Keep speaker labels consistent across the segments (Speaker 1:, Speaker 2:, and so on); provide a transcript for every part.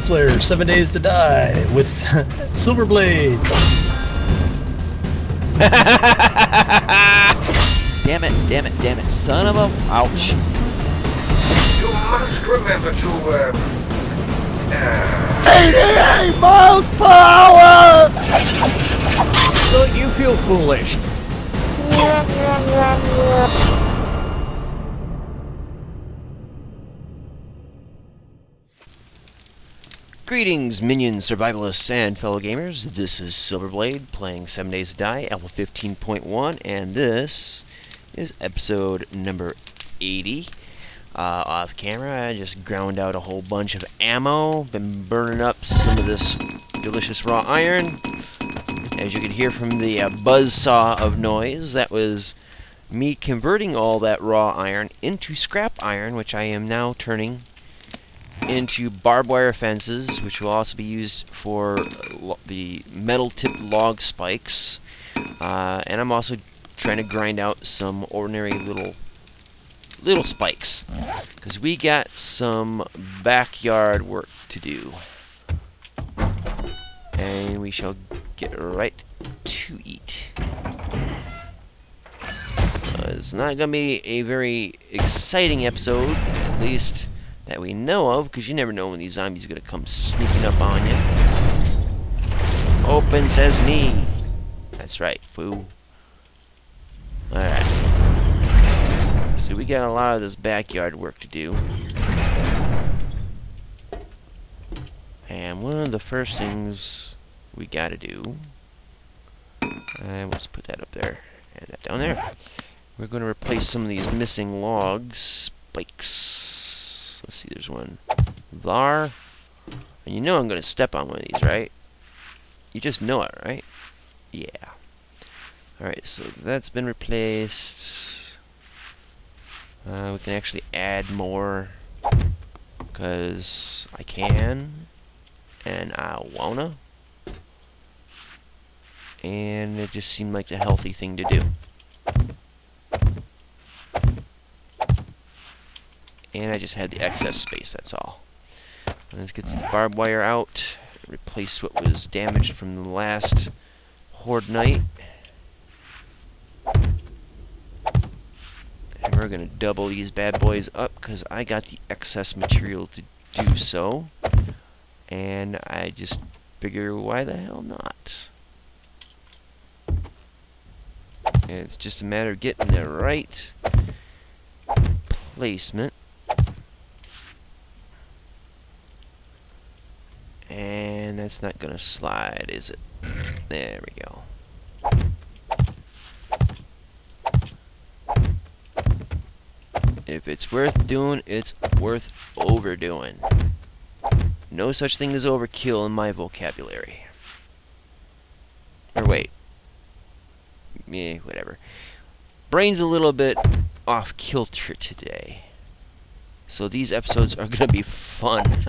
Speaker 1: multiplayer, 7 Days to Die with Silverblade.
Speaker 2: Damn it, son of a... Ouch.
Speaker 3: You must remember to,
Speaker 1: 88 miles per hour!
Speaker 4: Don't you feel foolish?
Speaker 2: Greetings, minions, survivalists, and fellow gamers. This is Silverblade playing 7 Days to Die, Alpha 15.1, and this is episode number 80. Off camera, I just ground out a whole bunch of ammo, been burning up some of this delicious raw iron. As you can hear from the buzzsaw of noise, that was me converting all that raw iron into scrap iron, which I am now turning into barbed wire fences, which will also be used for the metal-tipped log spikes. And I'm also trying to grind out some ordinary little spikes, because we got some backyard work to do. And we shall get right to it. So it's not going to be a very exciting episode, at least that we know of, because you never know when these zombies are going to come sneaking up on you. Open sesame. That's right, fool. Alright. So we got a lot of this backyard work to do. And one of the first things we got to do, let's put that up there and that down there. We're going to replace some of these missing log spikes. Let's see, there's one there. And you know I'm going to step on one of these, right? You just know it, right? Yeah. Alright, so that's been replaced. We can actually add more, because I can, and I wanna. And it just seemed like the healthy thing to do. And I just had the excess space, that's all. Let's get some barbed wire out, replace what was damaged from the last Horde night. And we're going to double these bad boys up, because I got the excess material to do so. And I just figure, why the hell not? And it's just a matter of getting the right placement. And that's not going to slide, is it? There we go. If it's worth doing, it's worth overdoing. No such thing as overkill in my vocabulary. Or wait. Yeah, whatever. Brain's a little bit off kilter today. So these episodes are going to be fun.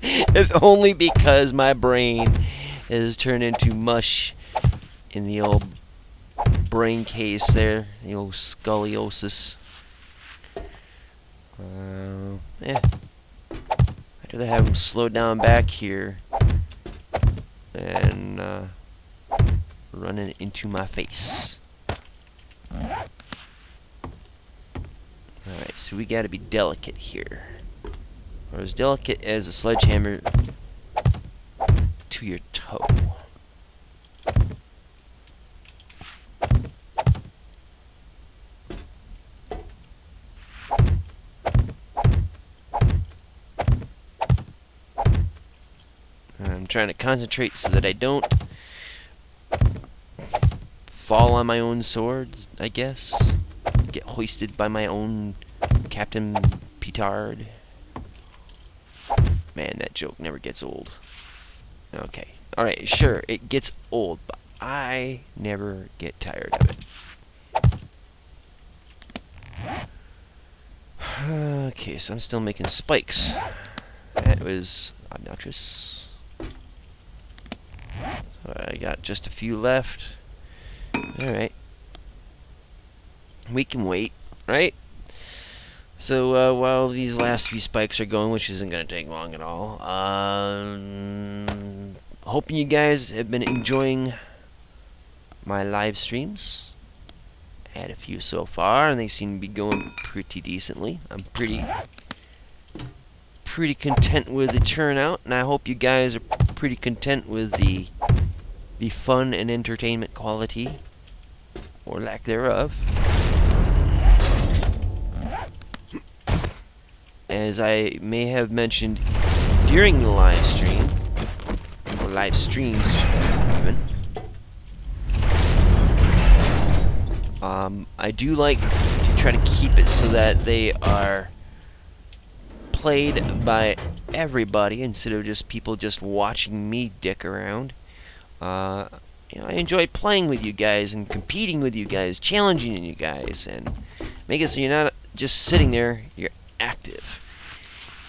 Speaker 2: If only because my brain has turned into mush in the old brain case there. The old scoliosis. I'd rather have them slow down back here than running into my face. Alright, so we gotta be delicate here. Or as delicate as a sledgehammer to your toe. I'm trying to concentrate so that I don't fall on my own swords, I guess. Get hoisted by my own Captain Petard. Man, that joke never gets old. Okay. Alright, sure, it gets old, but I never get tired of it. Okay, so I'm still making spikes. That was obnoxious. So I got just a few left. Alright. We can wait, right? So while these last few spikes are going, which isn't going to take long at all, hoping you guys have been enjoying my live streams. I had a few so far, and they seem to be going pretty decently. I'm pretty content with the turnout, and I hope you guys are pretty content with the fun and entertainment quality, or lack thereof. As I may have mentioned during the live stream, or live streams even, I do like to try to keep it so that they are played by everybody instead of just people just watching me dick around. I enjoy playing with you guys and competing with you guys, challenging you guys, and make it so you're not just sitting there, you're active.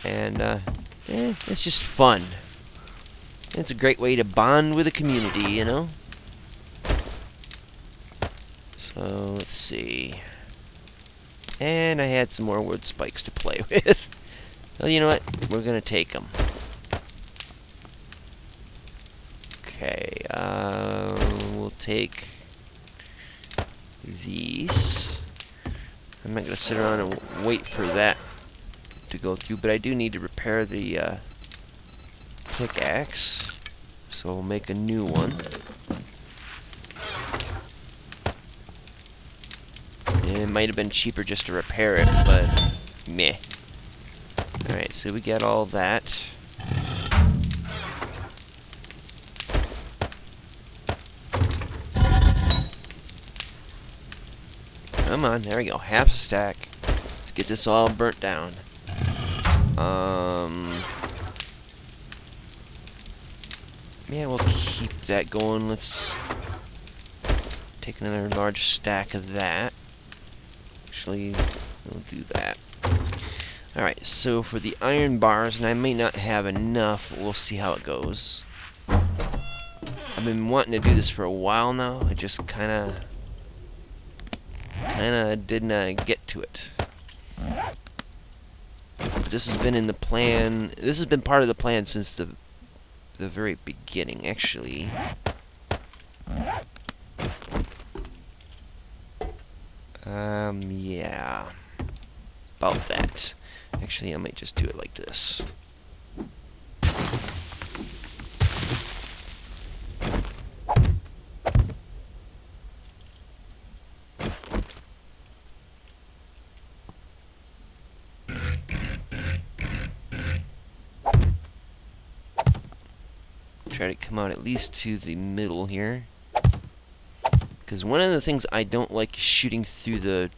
Speaker 2: And it's just fun. It's a great way to bond with the community, you know? So, let's see. And I had some more wood spikes to play with. Well, you know what? We're gonna take them. Okay, we'll take these. I'm not gonna sit around and wait for that to go through, but I do need to repair the pickaxe, so we'll make a new one. It might have been cheaper just to repair it, but meh. Alright, so we got all that. Come on, there we go. Half a stack. Let's get this all burnt down. Yeah, we'll keep that going. Let's take another large stack of that. Actually, we'll do that. Alright, so for the iron bars, and I may not have enough, we'll see how it goes. I've been wanting to do this for a while now. I just kinda didn't get to it. But this has been in the plan. This has been part of the plan since the very beginning, actually. Yeah. About that. Actually, I might just do it like this. Try to come out at least to the middle here. Because one of the things I don't like is shooting through the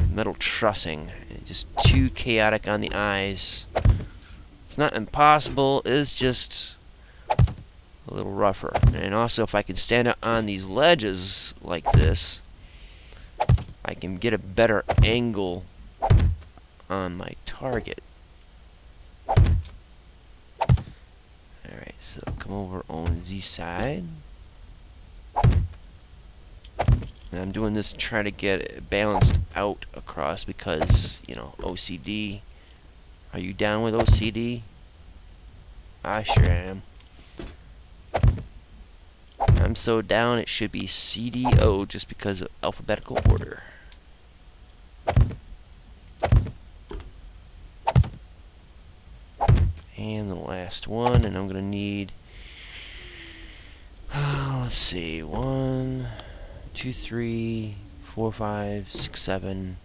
Speaker 2: metal trussing. It's just too chaotic on the eyes. It's not impossible, it's just a little rougher. And also, if I can stand up on these ledges like this, I can get a better angle on my target. Alright, so come over on the side. And I'm doing this to try to get it balanced out across because, you know, OCD. Are you down with OCD? I sure am. I'm so down it should be CDO just because of alphabetical order. And the last one, and I'm gonna need, let's see, 1, 2, 3, 4, 5, 6, 7,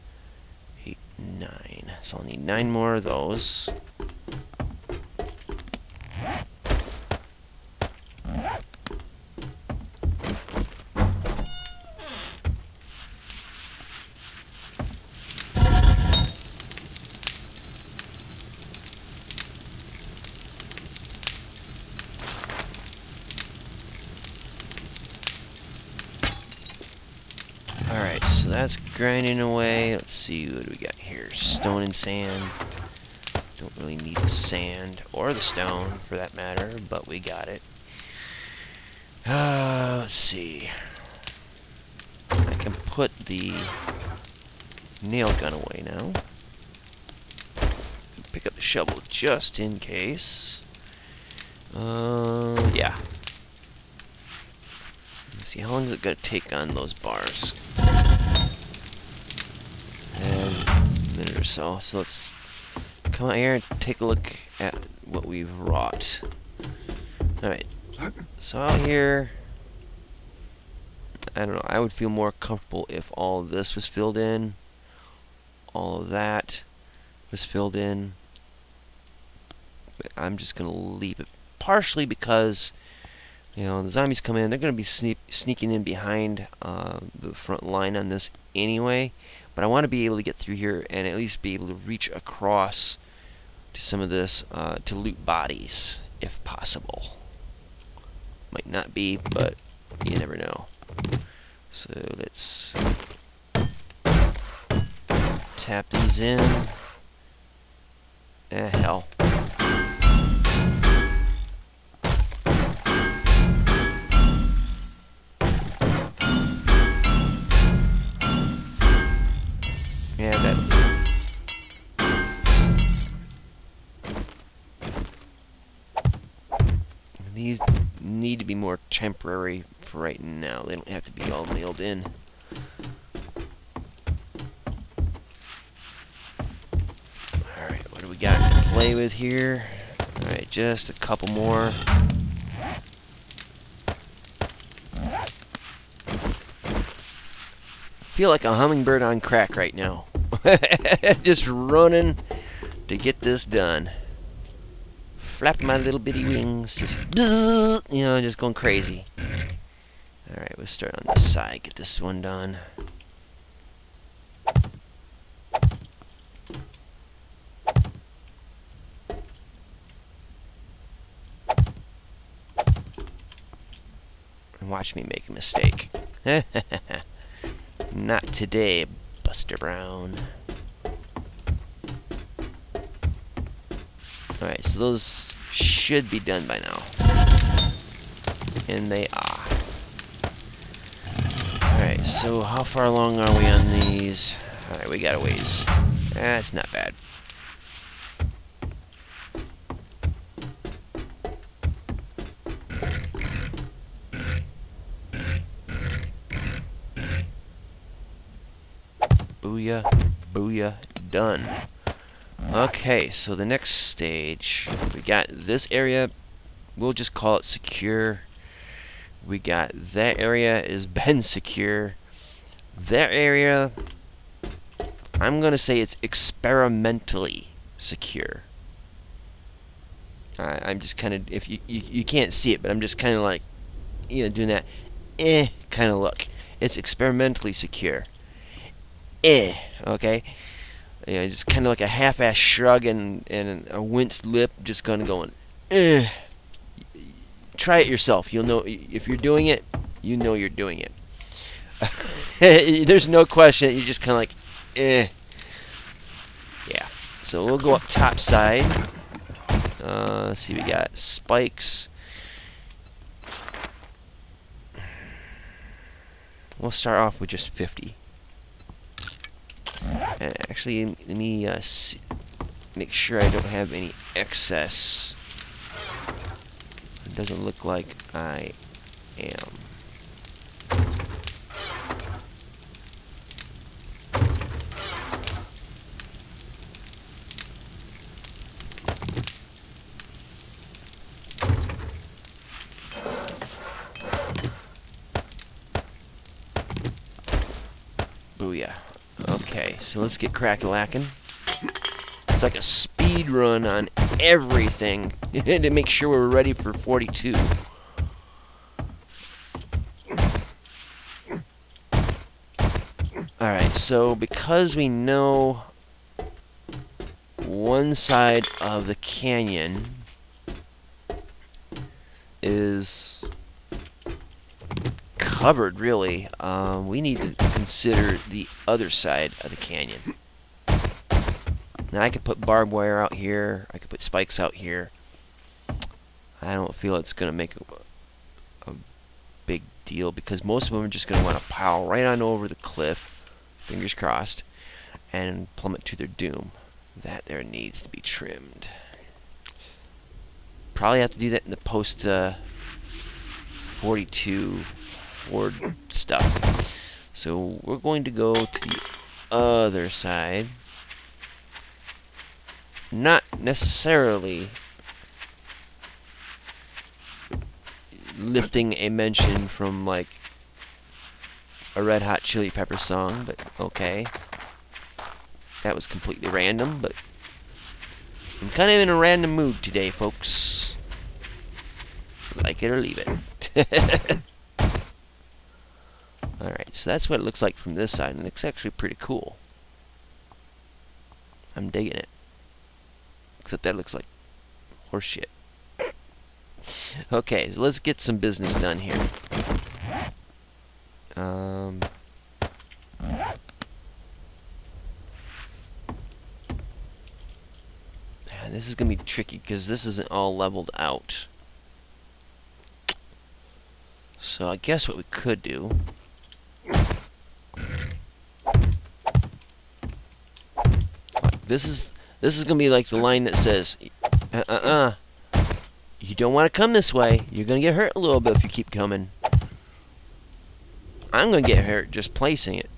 Speaker 2: 8, 9. So I'll need 9 more of those. Alright, so that's grinding away. Let's see, what do we got here? Stone and sand. Don't really need the sand, or the stone, for that matter, but we got it. Let's see. I can put the nail gun away now. Pick up the shovel just in case. Yeah. Let's see, how long is it going to take on those bars? And a minute or so. So let's come out here and take a look at what we've wrought. Alright. So out here, I don't know, I would feel more comfortable if all of this was filled in. All of that was filled in. But I'm just going to leave it. Partially because, you know, the zombies come in, they're going to be sneaking in behind the front line on this anyway. But I want to be able to get through here and at least be able to reach across to some of this to loot bodies, if possible. Might not be, but you never know. So let's tap these in. Hell. Yeah, that. These need to be more temporary for right now. They don't have to be all nailed in. Alright, what do we got to play with here? Alright, just a couple more. Feel like a hummingbird on crack right now. Just running to get this done. Flapping my little bitty wings, just bzzz, you know, just going crazy. Alright, we'll start on this side, get this one done. And watch me make a mistake. Not today, Buster Brown. Alright, so those should be done by now. And they are. Alright, so how far along are we on these? Alright, we got a ways. That's not bad. Booyah, booyah, done. Okay, so the next stage, we got this area, we'll just call it secure. We got that area is been secure. That area, I'm gonna say it's experimentally secure. I'm just kind of, if you can't see it, but I'm just kind of like, you know, doing that kind of look. It's experimentally secure. Okay? You know, just kind of like a half-ass shrug and a winced lip, just kind of going, Try it yourself. You'll know if you're doing it. You know you're doing it. There's no question. You're just kind of like, Yeah. So we'll go up top side. Let's see. We got spikes. We'll start off with just 50. Actually, let me make sure I don't have any excess. It doesn't look like I am. Booyah. Okay, so let's get crack-a-lackin'. It's like a speed run on everything to make sure we're ready for 42. Alright, so because we know one side of the canyon is covered, really, we need to consider the other side of the canyon. Now I could put barbed wire out here, I could put spikes out here. I don't feel it's going to make a big deal because most of them are just going to want to pile right on over the cliff, fingers crossed. and plummet to their doom. That there needs to be trimmed. Probably have to do that in the post 42 horde stuff. So we're going to go to the other side. Not necessarily lifting a mention from like a Red Hot Chili Pepper song, but okay. That was completely random, but I'm kind of in a random mood today, folks. Like it or leave it. Alright, so that's what it looks like from this side, and it's actually pretty cool. I'm digging it. Except that looks like horse shit. Okay, so let's get some business done here. This is going to be tricky because this isn't all leveled out. So I guess what we could do... This is going to be like the line that says, you don't want to come this way. You're going to get hurt a little bit if you keep coming. I'm going to get hurt just placing it.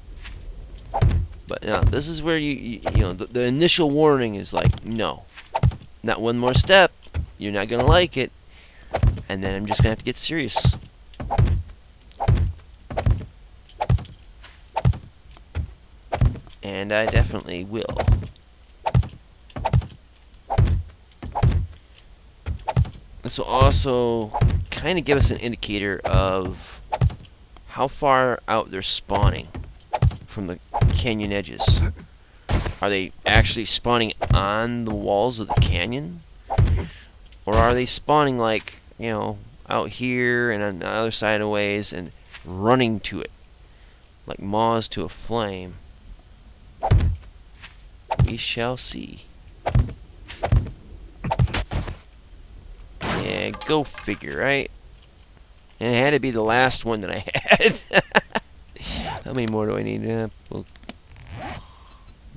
Speaker 2: But no, this is where you know, the initial warning is like, no. Not one more step. You're not going to like it. And then I'm just going to have to get serious. And I definitely will. This will also kind of give us an indicator of how far out they're spawning from the canyon edges. Are they actually spawning on the walls of the canyon? Or are they spawning like, you know, out here and on the other side of ways and running to it? Like moths to a flame. We shall see. Yeah, go figure, right? And it had to be the last one that I had. How many more do I need? We'll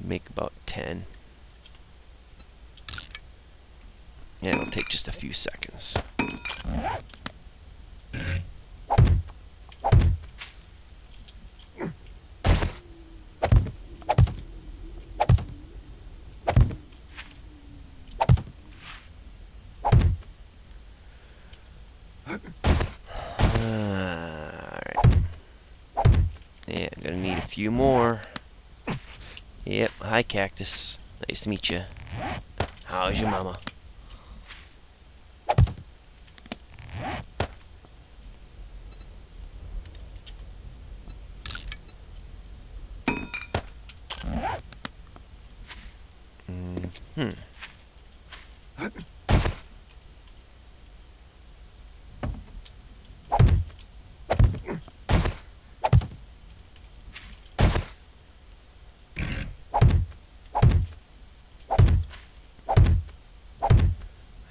Speaker 2: make about 10. Yeah, it'll take just a few seconds. Yeah, I'm gonna need a few more. Yep, hi Cactus. Nice to meet you. How's your mama?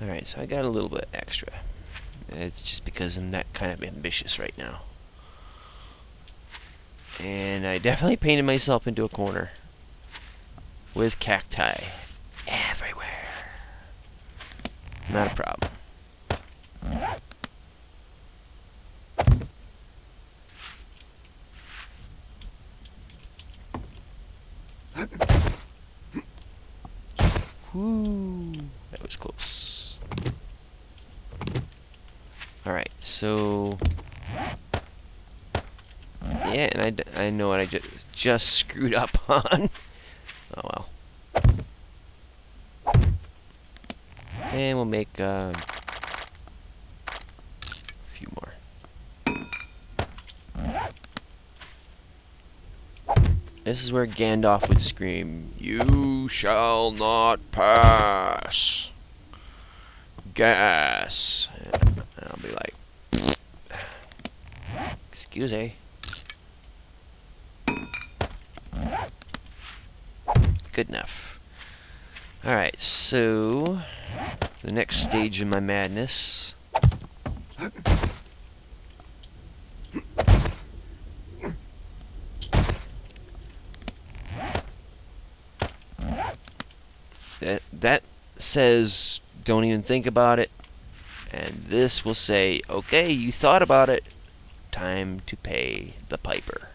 Speaker 2: Alright, so I got a little bit extra. It's just because I'm that kind of ambitious right now. And I definitely painted myself into a corner with cacti everywhere. Not a problem. Whoo, that was close. Alright, so... yeah, and I know what I just screwed up on. Oh well. And we'll make a few more. This is where Gandalf would scream, "You shall not pass. Gas." And I'll be like, "Excuse me." Good enough. Alright, so the next stage in my madness. That says don't even think about it, and this will say, okay, you thought about it. Time to pay the piper.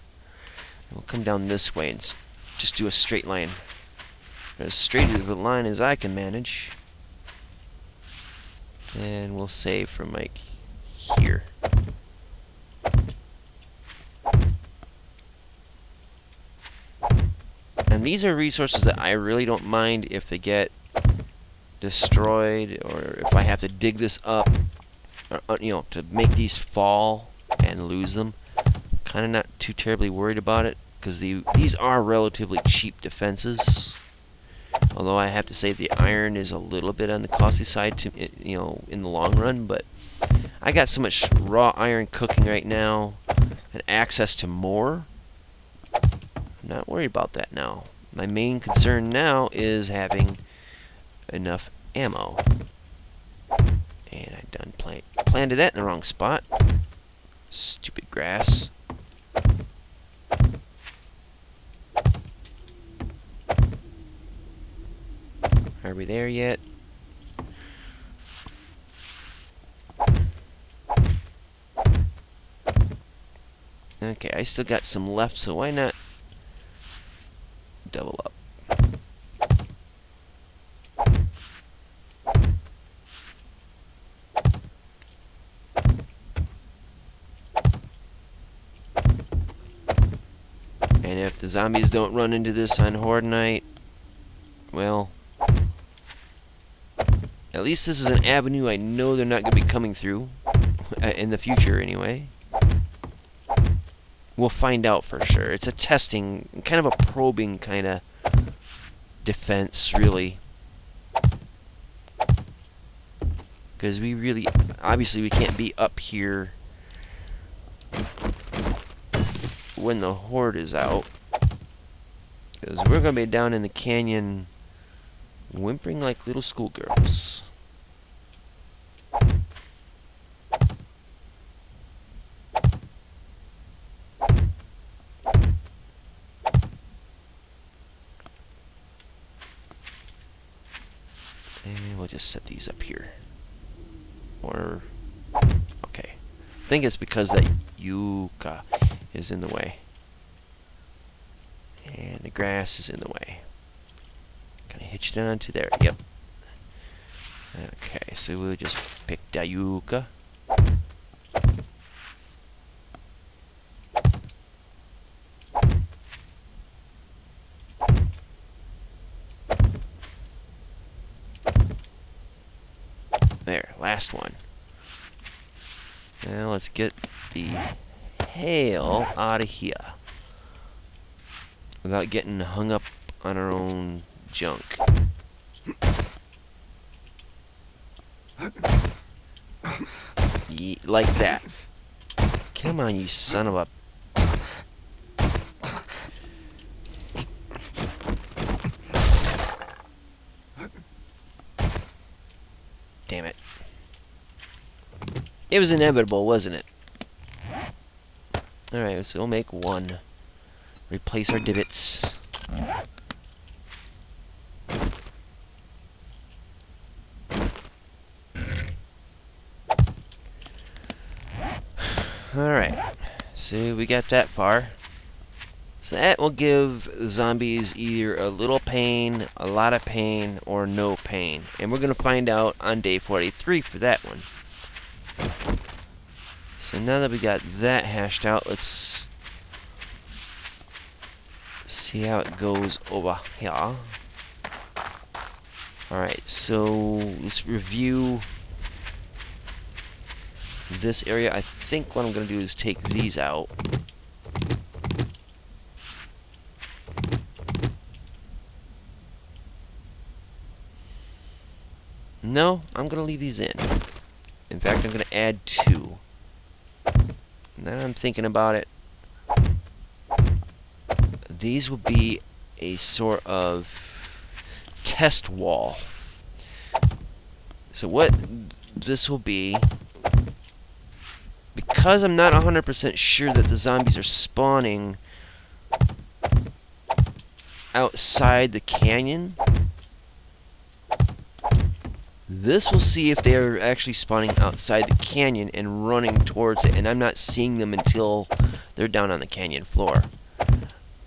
Speaker 2: We'll come down this way and just do a straight line. As straight as a line as I can manage. And we'll save from like here. And these are resources that I really don't mind if they get destroyed, or if I have to dig this up, or, you know, to make these fall and lose them. Kind of not too terribly worried about it, because these are relatively cheap defenses. Although I have to say the iron is a little bit on the costly side, to, you know, in the long run. But I got so much raw iron cooking right now, and access to more. I'm not worried about that now. My main concern now is having enough ammo. And I done planted that in the wrong spot. Stupid grass. Are we there yet? Okay, I still got some left, so why not double up? And if the zombies don't run into this on Horde Night, well, at least this is an avenue I know they're not going to be coming through, in the future anyway. We'll find out for sure. It's a testing, kind of a probing kind of defense, really. Because we really, obviously we can't be up here when the Horde is out. Because we're going to be down in the canyon whimpering like little schoolgirls. And we'll just set these up here. Or, okay. I think it's because that yucca is in the way. And the grass is in the way. Kind of hitch it onto there. Yep. Okay, so we'll just pick the yucca. There, last one. Now let's get the hell out of here without getting hung up on our own junk. Like that. Come on, you son of a... Damn it. It was inevitable, wasn't it? Alright, so we'll make one. Replace our divots. Alright, so we got that far. So that will give zombies either a little pain, a lot of pain, or no pain. And we're going to find out on day 43 for that one. So now that we got that hashed out, let's see how it goes over here. Alright, so let's review this area. I think what I'm going to do is take these out. No, I'm going to leave these in. In fact, I'm going to add 2. Now I'm thinking about it. These will be a sort of test wall. So what this will be, because I'm not 100% sure that the zombies are spawning outside the canyon, This will see if they're actually spawning outside the canyon and running towards it, and I'm not seeing them until they're down on the canyon floor.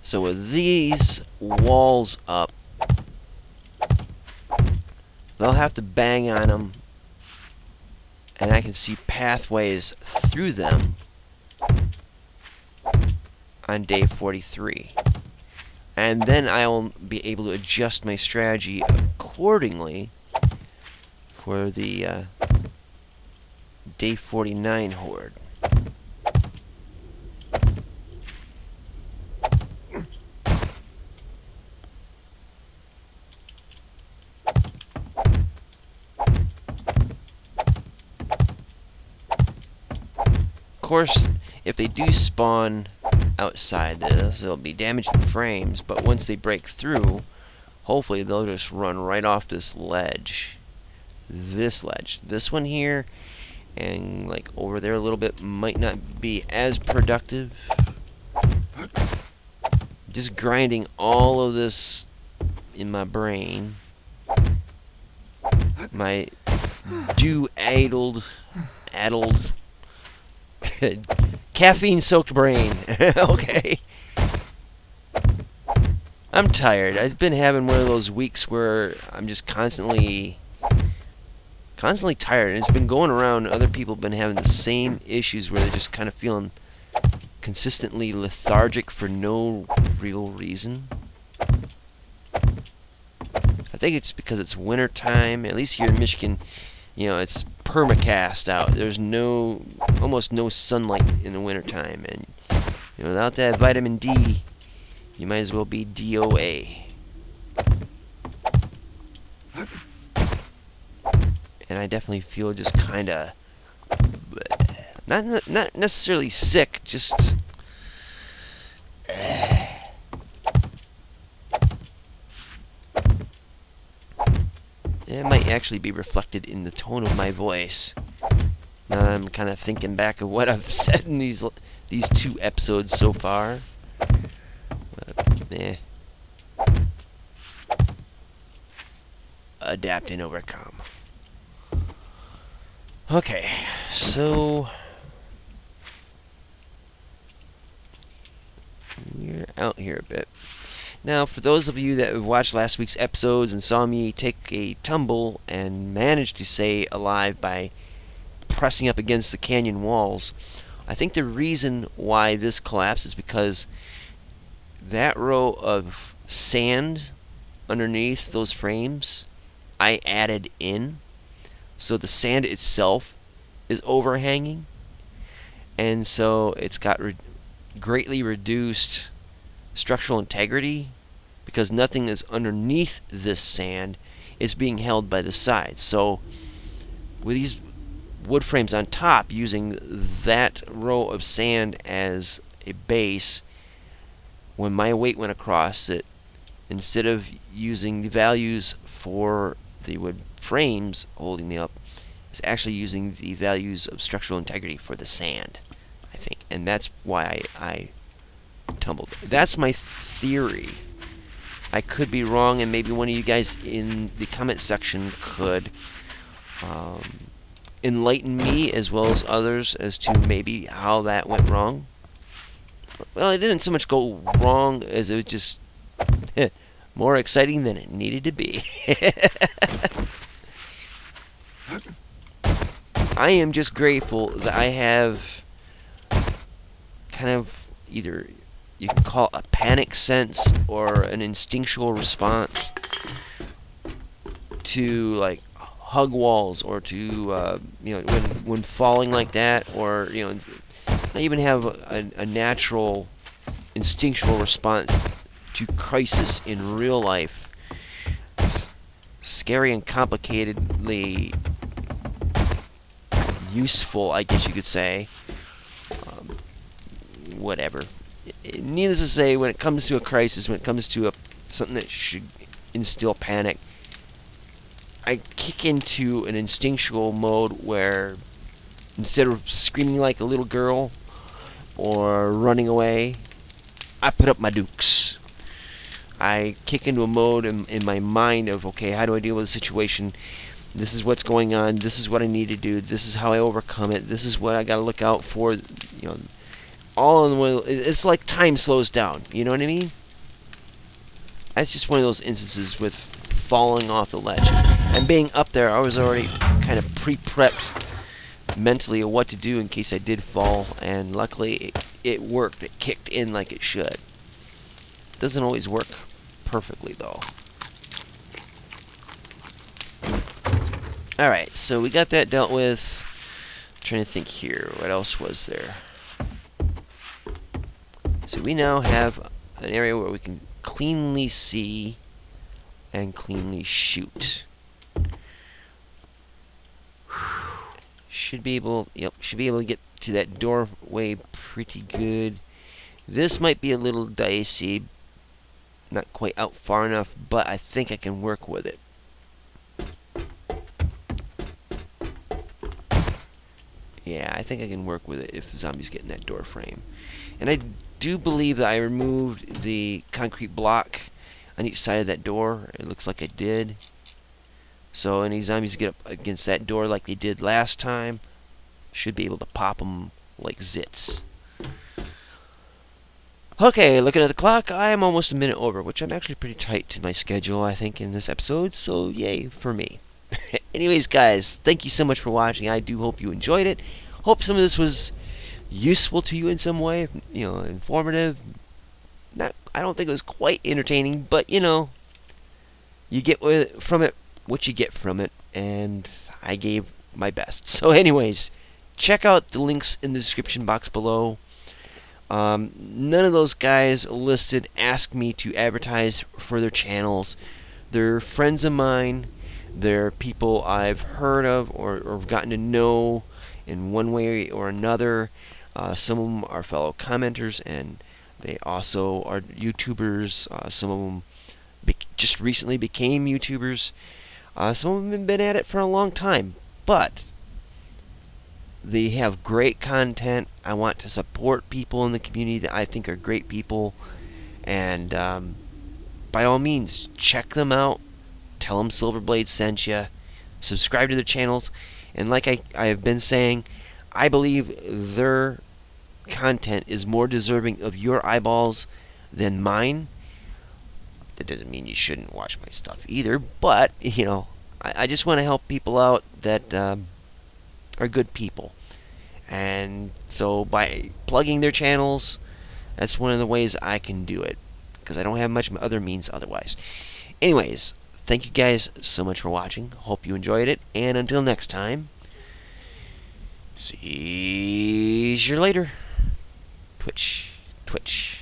Speaker 2: So with these walls up, they'll have to bang on them, and I can see pathways through them on day 43. And then I'll be able to adjust my strategy accordingly for the day 49 horde. Of course, if they do spawn outside this, they'll be damaging frames, but once they break through, hopefully they'll just run right off this ledge. This ledge. This one here, and like over there a little bit, might not be as productive. Just grinding all of this in my brain. My addled caffeine-soaked brain. Okay. I'm tired. I've been having one of those weeks where I'm just constantly tired. And it's been going around. Other people have been having the same issues where they're just kind of feeling consistently lethargic for no real reason. I think it's because it's winter time. At least here in Michigan, you know, it's permacast out. There's almost no sunlight in the winter time, and you know, without that vitamin D, you might as well be DOA. And I definitely feel just kind of not necessarily sick, just it might actually be reflected in the tone of my voice. Now I'm kind of thinking back of what I've said in these 2 episodes so far. But, adapt and overcome. Okay, so we're out here a bit. Now, for those of you that have watched last week's episodes and saw me take a tumble and manage to stay alive by pressing up against the canyon walls, I think the reason why this collapsed is because that row of sand underneath those frames I added in, so the sand itself is overhanging, and so it's got greatly reduced structural integrity because nothing is underneath this sand. It's being held by the sides. So with these wood frames on top, using that row of sand as a base, when my weight went across it, instead of using the values for the wood frames holding me up, it's actually using the values of structural integrity for the sand, I think. And that's why I tumbled. That's my theory. I could be wrong, and maybe one of you guys in the comment section could enlighten me as well as others as to maybe how that went wrong. Well, it didn't so much go wrong as it was just more exciting than it needed to be. I am just grateful that I have kind of either you can call it a panic sense or an instinctual response to like hug walls, or to you know, when falling like that, or you know, I even have a natural instinctual response to crisis in real life. It's scary and complicatedly useful, I guess you could say. Whatever. Needless to say, when it comes to a crisis, when it comes to something that should instill panic, I kick into an instinctual mode where instead of screaming like a little girl or running away, I put up my dukes. I kick into a mode in my mind of, okay, how do I deal with the situation? This is what's going on. This is what I need to do. This is how I overcome it. This is what I got to look out for. You know, all in one. It's like time slows down. You know what I mean? That's just one of those instances with falling off the ledge and being up there. I was already kind of pre-prepped mentally of what to do in case I did fall, and luckily it worked. It kicked in like it should. Doesn't always work perfectly though. Alright, so we got that dealt with. I'm trying to think here, what else was there? So we now have an area where we can cleanly see and cleanly shoot. Should be able to get to that doorway pretty good. This might be a little dicey, not quite out far enough, but I think I can work with it. Yeah, I think I can work with it if zombies get in that door frame. And I do believe that I removed the concrete block on each side of that door. It looks like I did. So any zombies get up against that door like they did last time, should be able to pop them like zits. Okay, looking at the clock, I am almost a minute over, which I'm actually pretty tight to my schedule, I think, in this episode, so yay for me. Anyways, guys, thank you so much for watching. I do hope you enjoyed it. Hope some of this was useful to you in some way, you know, informative. I don't think it was quite entertaining, but, you know, you get from it what you get from it, and I gave my best. So anyways, check out the links in the description box below. None of those guys listed asked me to advertise for their channels. They're friends of mine. They're people I've heard of or gotten to know in one way or another. Some of them are fellow commenters, and they also are YouTubers. Some of them just recently became YouTubers. Some of them have been at it for a long time, but they have great content. I want to support people in the community that I think are great people, and by all means, check them out. Tell them Silverblade sent you. Subscribe to their channels, and like I have been saying, I believe their content is more deserving of your eyeballs than mine. That doesn't mean you shouldn't watch my stuff either, but, you know, I just want to help people out that are good people. And so by plugging their channels, that's one of the ways I can do it, because I don't have much other means otherwise. Anyways, thank you guys so much for watching. Hope you enjoyed it, and until next time, see you later. Twitch, Twitch.